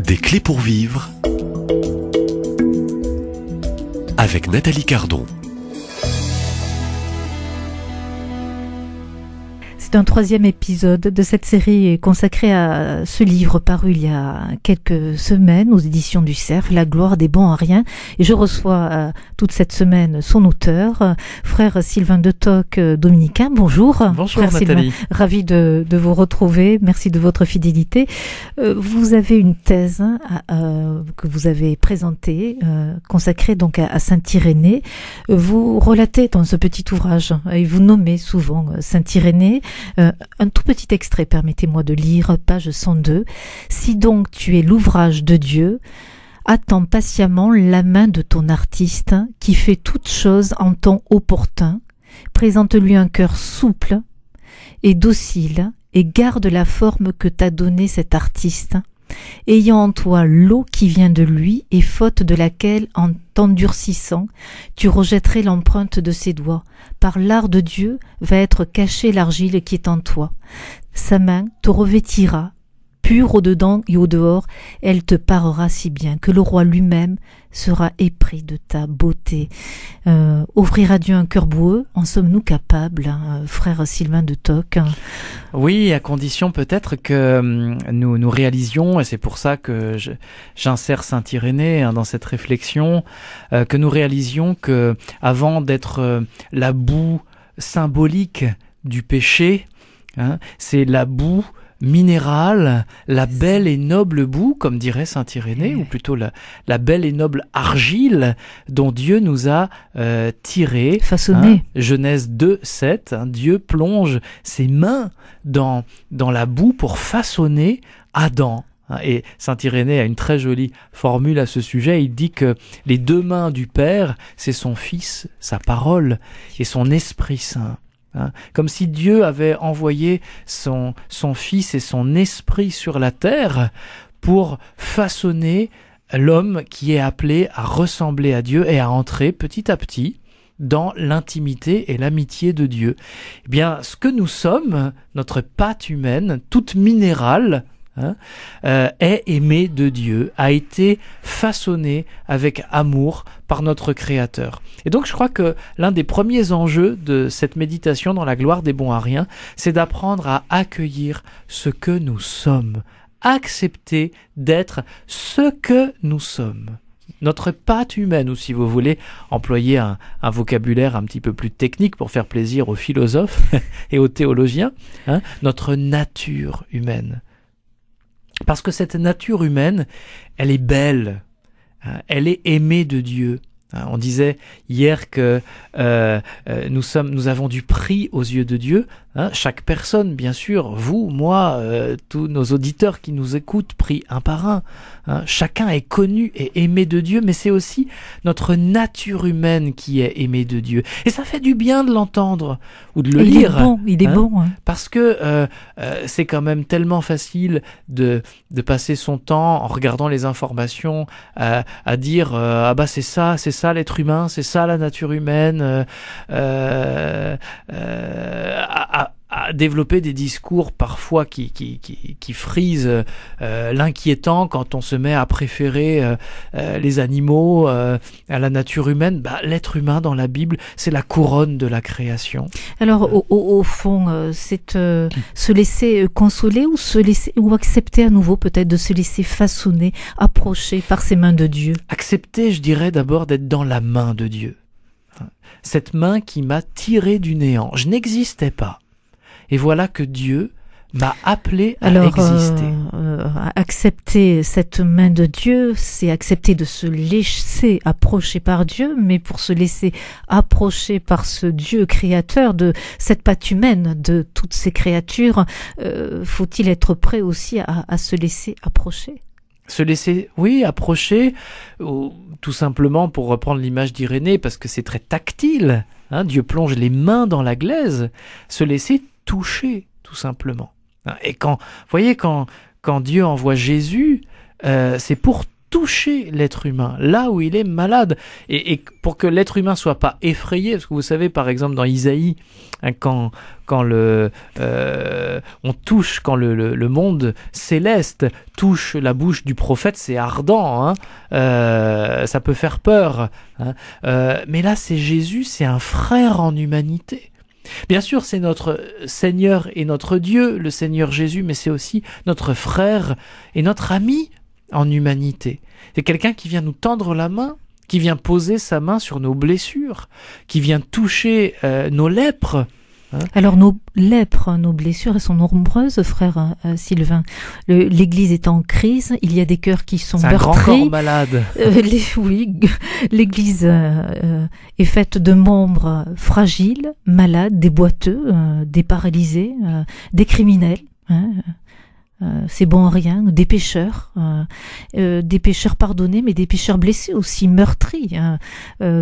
Des clés pour vivre avec Nathalie Cardon. C'est un troisième épisode de cette série consacrée à ce livre paru il y a quelques semaines aux éditions du Cerf, La gloire des bons à rien. Et je reçois toute cette semaine son auteur, frère Sylvain de Toc, dominicain. Bonjour. Bonjour frère Nathalie. Sylvain, ravi de vous retrouver. Merci de votre fidélité. Vous avez une thèse que vous avez présentée, consacrée donc à Saint-Irénée. Vous relatez dans ce petit ouvrage, et vous nommez souvent Saint-Irénée. Un tout petit extrait, permettez-moi de lire, page 102. « Si donc tu es l'ouvrage de Dieu, attends patiemment la main de ton artiste qui fait toutes choses en temps opportun. Présente-lui un cœur souple et docile et garde la forme que t'a donnée cet artiste, ayant en toi l'eau qui vient de lui et faute de laquelle, en t'endurcissant, tu rejetterais l'empreinte de ses doigts. Par l'art de Dieu va être cachée l'argile qui est en toi. Sa main te revêtira, pure au dedans et au dehors, elle te parera si bien que le roi lui-même sera épris de ta beauté. Offrir à Dieu un cœur boueux, en sommes-nous capables, frère Sylvain de Toc? Oui, à condition peut-être que nous réalisions, et c'est pour ça que j'insère Saint-Irénée dans cette réflexion, que nous réalisions que avant d'être la boue symbolique du péché, c'est la boue minérale, la belle et noble boue, comme dirait Saint-Irénée, ou plutôt la belle et noble argile dont Dieu nous a tirés. Façonné. Genèse 2, 7, Dieu plonge ses mains dans la boue pour façonner Adam. Et Saint-Irénée a une très jolie formule à ce sujet. Il dit que les deux mains du Père, c'est son Fils, sa parole, et son Esprit Saint. Comme si Dieu avait envoyé son Fils et son Esprit sur la terre pour façonner l'homme qui est appelé à ressembler à Dieu et à entrer petit à petit dans l'intimité et l'amitié de Dieu. Eh bien, ce que nous sommes, notre pâte humaine, toute minérale, est aimé de Dieu, a été façonné avec amour par notre Créateur. Et donc je crois que l'un des premiers enjeux de cette méditation dans la gloire des bons à rien, c'est d'apprendre à accueillir ce que nous sommes, accepter d'être ce que nous sommes. Notre pâte humaine, ou si vous voulez employer un vocabulaire un petit peu plus technique pour faire plaisir aux philosophes et aux théologiens, notre nature humaine. Parce que cette nature humaine, elle est belle, elle est aimée de Dieu. On disait hier que nous avons du prix aux yeux de Dieu. Chaque personne, bien sûr, vous, moi, tous nos auditeurs qui nous écoutent, pris un par un. Chacun est connu et aimé de Dieu, mais c'est aussi notre nature humaine qui est aimée de Dieu. Et ça fait du bien de l'entendre ou de le lire. Il est bon. Parce que c'est quand même tellement facile de passer son temps en regardant les informations à dire c'est ça l'être humain, c'est ça la nature humaine, à développer des discours parfois qui frisent l'inquiétant quand on se met à préférer les animaux à la nature humaine. L'être humain dans la Bible, c'est la couronne de la création. Alors au fond, c'est se laisser consoler ou accepter à nouveau peut-être de se laisser façonner, approcher par ses mains de Dieu. Accepter, je dirais d'abord d'être dans la main de Dieu. Cette main qui m'a tiré du néant. Je n'existais pas. Et voilà que Dieu m'a appelé à exister. Accepter cette main de Dieu, c'est accepter de se laisser approcher par Dieu, mais pour se laisser approcher par ce Dieu créateur de cette pâte humaine, de toutes ces créatures, faut-il être prêt aussi à se laisser approcher? Se laisser, oui, approcher, ou tout simplement pour reprendre l'image d'Irénée, parce que c'est très tactile. Dieu plonge les mains dans la glaise, se laisser toucher, tout simplement. Et quand Dieu envoie Jésus, c'est pour toucher l'être humain là où il est malade, et pour que l'être humain soit pas effrayé, parce que vous savez par exemple dans Isaïe, hein, quand le monde céleste touche la bouche du prophète, c'est ardent, hein, ça peut faire peur, hein, mais là c'est Jésus, c'est un frère en humanité. Bien sûr, c'est notre Seigneur et notre Dieu, le Seigneur Jésus, mais c'est aussi notre frère et notre ami en humanité. C'est quelqu'un qui vient nous tendre la main, qui vient poser sa main sur nos blessures, qui vient toucher nos lèpres. Hein? Alors nos lèpres, nos blessures, elles sont nombreuses, frère Sylvain. L'Église est en crise, il y a des cœurs qui sont meurtris. C'est un grand corps malade. Oui, l'Église est faite de membres fragiles, malades, des boiteux, des paralysés, des criminels. Hein, c'est bon à rien, des pécheurs pardonnés, mais des pécheurs blessés aussi, meurtris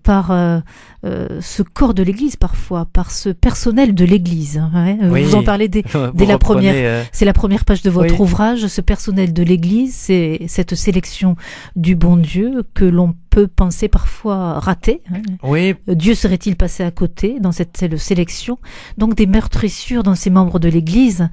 par ce corps de l'Église parfois, par ce personnel de l'Église. Hein, oui. Vous en parlez dès la première. C'est la première page de votre ouvrage. Ce personnel de l'Église, c'est cette sélection du bon Dieu que l'on peut penser parfois ratée. Hein. Oui. Dieu serait-il passé à côté dans cette sélection? Donc des meurtrissures dans ces membres de l'Église.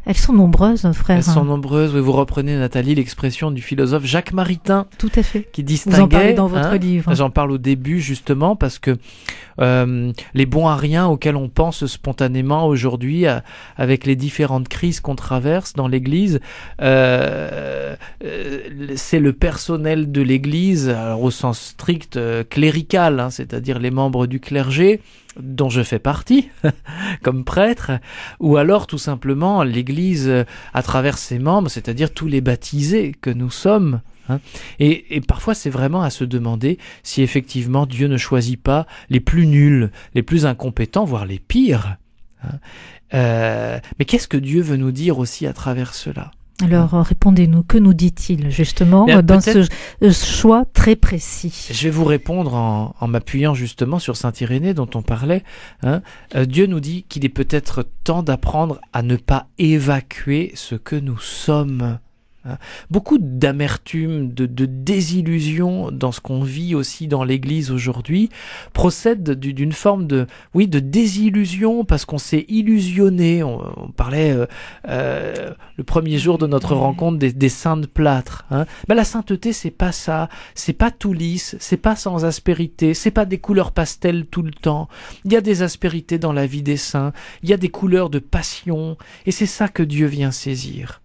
Elles sont nombreuses, frère. Elles sont nombreuses. Oui, vous reprenez, Nathalie, l'expression du philosophe Jacques Maritain. Tout à fait. Qui distinguait. Vous en parlez dans votre livre. J'en parle au début, justement, parce que les bons à rien auxquels on pense spontanément aujourd'hui, avec les différentes crises qu'on traverse dans l'Église, c'est le personnel de l'Église, alors au sens strict clérical, hein, c'est-à-dire les membres du clergé, dont je fais partie, comme prêtre, ou alors tout simplement l'Église à travers ses membres, c'est-à-dire tous les baptisés que nous sommes. Hein. Et parfois c'est vraiment à se demander si effectivement Dieu ne choisit pas les plus nuls, les plus incompétents, voire les pires. Hein. Mais qu'est-ce que Dieu veut nous dire aussi à travers cela ? Alors, répondez-nous, que nous dit-il justement dans ce choix très précis? Je vais vous répondre en m'appuyant justement sur Saint Irénée dont on parlait. Hein. Dieu nous dit qu'il est peut-être temps d'apprendre à ne pas évacuer ce que nous sommes. Beaucoup d'amertume, de désillusion dans ce qu'on vit aussi dans l'Église aujourd'hui procède d'une forme de désillusion parce qu'on s'est illusionné. On parlait le premier jour de notre rencontre des saints de plâtre. Hein. Ben, la sainteté, c'est pas ça. C'est pas tout lisse. C'est pas sans aspérité. C'est pas des couleurs pastel tout le temps. Il y a des aspérités dans la vie des saints. Il y a des couleurs de passion. Et c'est ça que Dieu vient saisir.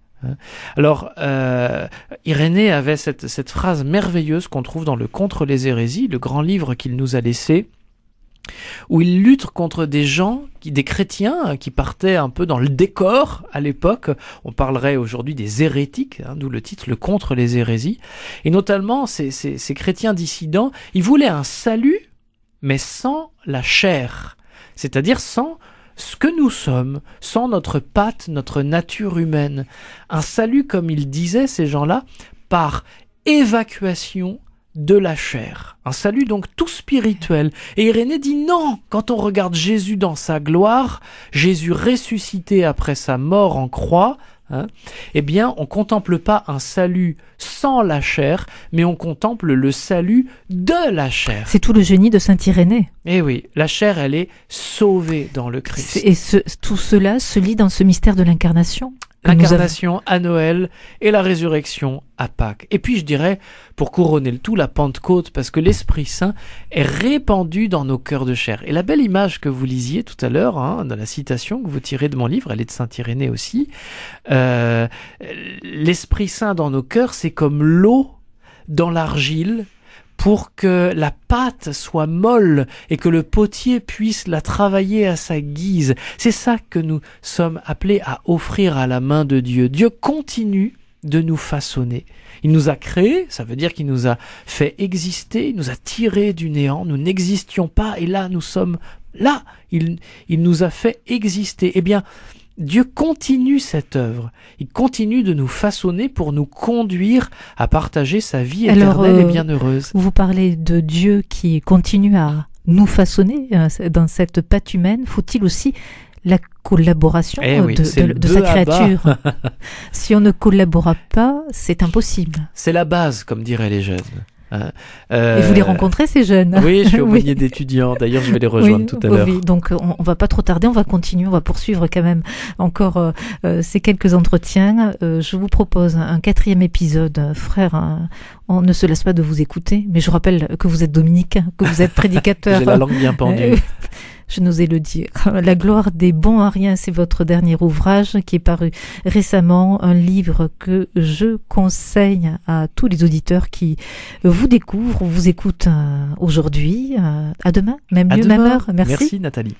Alors, Irénée avait cette phrase merveilleuse qu'on trouve dans le Contre les hérésies, le grand livre qu'il nous a laissé, où il lutte contre des gens, des chrétiens qui partaient un peu dans le décor à l'époque. On parlerait aujourd'hui des hérétiques, hein, d'où le titre, le Contre les hérésies. Et notamment, ces chrétiens dissidents, ils voulaient un salut, mais sans la chair, c'est-à-dire sans ce que nous sommes, sans notre patte, notre nature humaine. Un salut, comme ils disaient, ces gens-là, par évacuation de la chair. Un salut donc tout spirituel. Et Irénée dit non, quand on regarde Jésus dans sa gloire, Jésus ressuscité après sa mort en croix, hein, eh bien, on contemple pas un salut sans la chair, mais on contemple le salut de la chair. C'est tout le génie de Saint Irénée. Eh oui, la chair, elle est sauvée dans le Christ. Et tout cela se lit dans ce mystère de l'incarnation. L'incarnation à Noël et la résurrection à Pâques. Et puis je dirais, pour couronner le tout, la Pentecôte, parce que l'Esprit Saint est répandu dans nos cœurs de chair. Et la belle image que vous lisiez tout à l'heure, hein, dans la citation que vous tirez de mon livre, elle est de Saint Irénée aussi, l'Esprit Saint dans nos cœurs, c'est comme l'eau dans l'argile, pour que la pâte soit molle et que le potier puisse la travailler à sa guise. C'est ça que nous sommes appelés à offrir à la main de Dieu. Dieu continue de nous façonner. Il nous a créés, ça veut dire qu'il nous a fait exister, il nous a tirés du néant, nous n'existions pas et là nous sommes là. Il nous a fait exister. Eh bien, Dieu continue cette œuvre. Il continue de nous façonner pour nous conduire à partager sa vie éternelle et bienheureuse. Vous parlez de Dieu qui continue à nous façonner dans cette pâte humaine. Faut-il aussi la collaboration c'est de sa créature. Si on ne collabora pas, c'est impossible. C'est la base, comme diraient les jeunes. Et vous les rencontrez, ces jeunes? Oui, je suis au panier d'étudiants. D'ailleurs, je vais les rejoindre tout à l'heure. Oui, donc on va pas trop tarder, on va continuer, on va poursuivre quand même encore ces quelques entretiens. Je vous propose un 4e épisode. Frère, on ne se lasse pas de vous écouter, mais je rappelle que vous êtes dominicain, que vous êtes prédicateur. J'ai la langue bien pendue. Je n'osais le dire. La gloire des bons à rien, c'est votre dernier ouvrage qui est paru récemment, un livre que je conseille à tous les auditeurs qui vous découvrent, vous écoutent aujourd'hui. À demain, même lieu, même heure. Merci. Merci Nathalie.